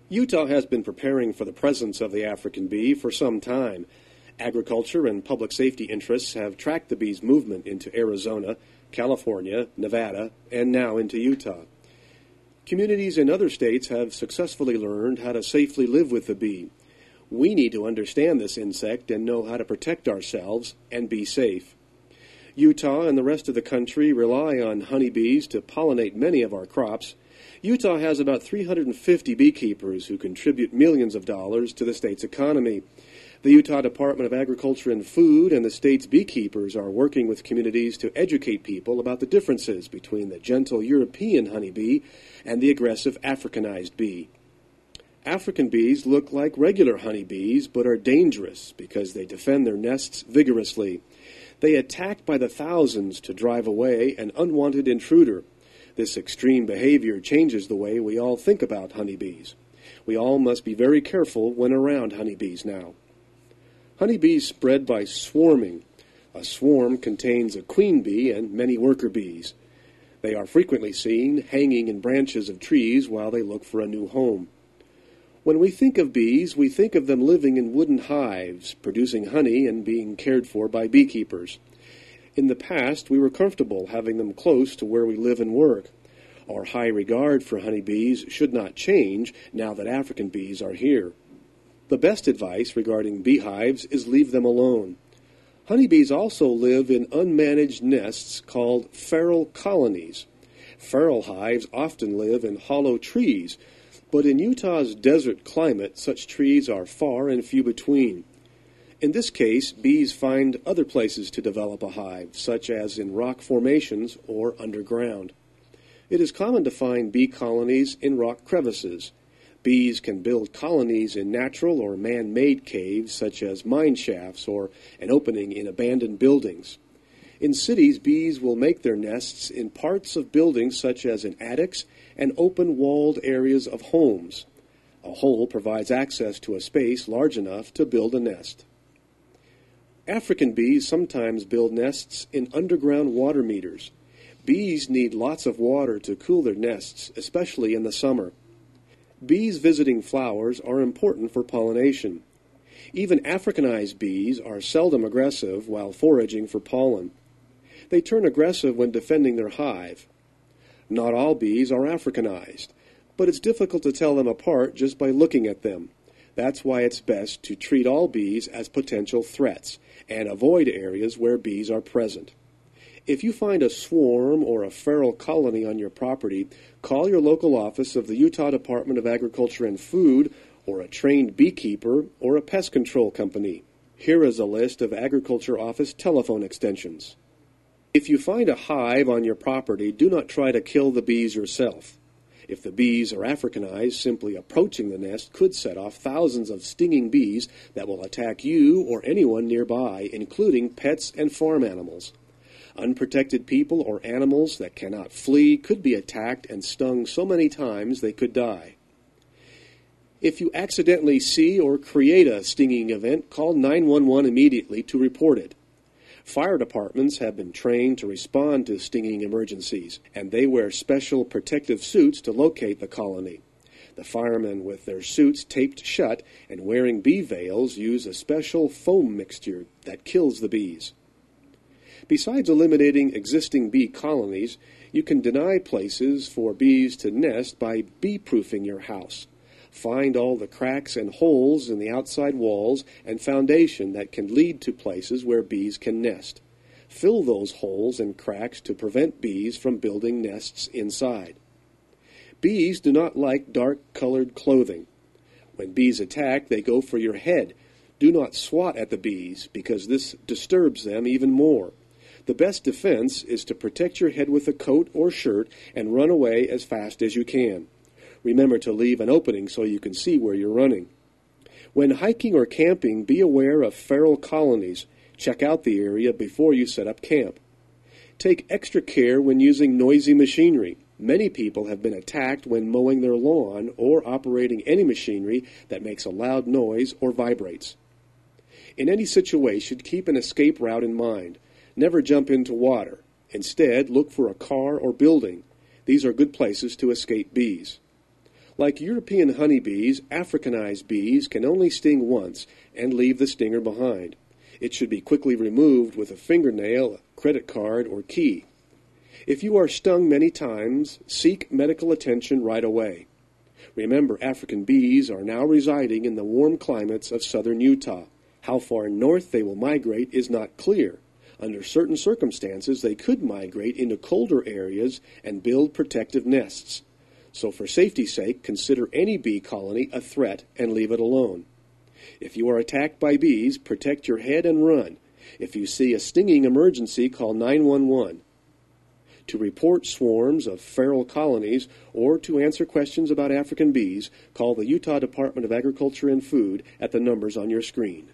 Utah has been preparing for the presence of the African bee for some time. Agriculture and public safety interests have tracked the bee's movement into Arizona, California, Nevada, and now into Utah. Communities in other states have successfully learned how to safely live with the bee. We need to understand this insect and know how to protect ourselves and be safe. Utah and the rest of the country rely on honeybees to pollinate many of our crops. Utah has about 350 beekeepers who contribute millions of dollars to the state's economy. The Utah Department of Agriculture and Food and the state's beekeepers are working with communities to educate people about the differences between the gentle European honeybee and the aggressive Africanized bee. African bees look like regular honeybees but are dangerous because they defend their nests vigorously. They attack by the thousands to drive away an unwanted intruder. This extreme behavior changes the way we all think about honeybees. We all must be very careful when around honeybees now. Honeybees spread by swarming. A swarm contains a queen bee and many worker bees. They are frequently seen hanging in branches of trees while they look for a new home. When we think of bees, we think of them living in wooden hives, producing honey and being cared for by beekeepers. In the past, we were comfortable having them close to where we live and work. Our high regard for honeybees should not change now that African bees are here. The best advice regarding beehives is leave them alone. Honeybees also live in unmanaged nests called feral colonies. Feral hives often live in hollow trees, but in Utah's desert climate, such trees are far and few between. In this case, bees find other places to develop a hive, such as in rock formations or underground. It is common to find bee colonies in rock crevices. Bees can build colonies in natural or man-made caves, such as mine shafts or an opening in abandoned buildings. In cities, bees will make their nests in parts of buildings such as in attics and open walled areas of homes. A hole provides access to a space large enough to build a nest. African bees sometimes build nests in underground water meters. Bees need lots of water to cool their nests, especially in the summer. Bees visiting flowers are important for pollination. Even Africanized bees are seldom aggressive while foraging for pollen. They turn aggressive when defending their hive. Not all bees are Africanized, but it's difficult to tell them apart just by looking at them. That's why it's best to treat all bees as potential threats and avoid areas where bees are present. If you find a swarm or a feral colony on your property, call your local office of the Utah Department of Agriculture and Food or a trained beekeeper or a pest control company. Here is a list of Agriculture Office telephone extensions. If you find a hive on your property, do not try to kill the bees yourself. If the bees are Africanized, simply approaching the nest could set off thousands of stinging bees that will attack you or anyone nearby, including pets and farm animals. Unprotected people or animals that cannot flee could be attacked and stung so many times they could die. If you accidentally see or create a stinging event, call 911 immediately to report it. Fire departments have been trained to respond to stinging emergencies, and they wear special protective suits to locate the colony. The firemen, with their suits taped shut and wearing bee veils, use a special foam mixture that kills the bees. Besides eliminating existing bee colonies, you can deny places for bees to nest by bee-proofing your house. Find all the cracks and holes in the outside walls and foundation that can lead to places where bees can nest. Fill those holes and cracks to prevent bees from building nests inside. Bees do not like dark-colored clothing. When bees attack, they go for your head. Do not swat at the bees because this disturbs them even more. The best defense is to protect your head with a coat or shirt and run away as fast as you can. Remember to leave an opening so you can see where you're running. When hiking or camping, be aware of feral colonies. Check out the area before you set up camp. Take extra care when using noisy machinery. Many people have been attacked when mowing their lawn or operating any machinery that makes a loud noise or vibrates. In any situation, keep an escape route in mind. Never jump into water. Instead, look for a car or building. These are good places to escape bees. Like European honeybees, Africanized bees can only sting once and leave the stinger behind. It should be quickly removed with a fingernail, a credit card, or key. If you are stung many times, seek medical attention right away. Remember, African bees are now residing in the warm climates of southern Utah. How far north they will migrate is not clear. Under certain circumstances, they could migrate into colder areas and build protective nests. So for safety's sake, consider any bee colony a threat and leave it alone. If you are attacked by bees, protect your head and run. If you see a stinging emergency, call 911. To report swarms of feral colonies or to answer questions about African bees, call the Utah Department of Agriculture and Food at the numbers on your screen.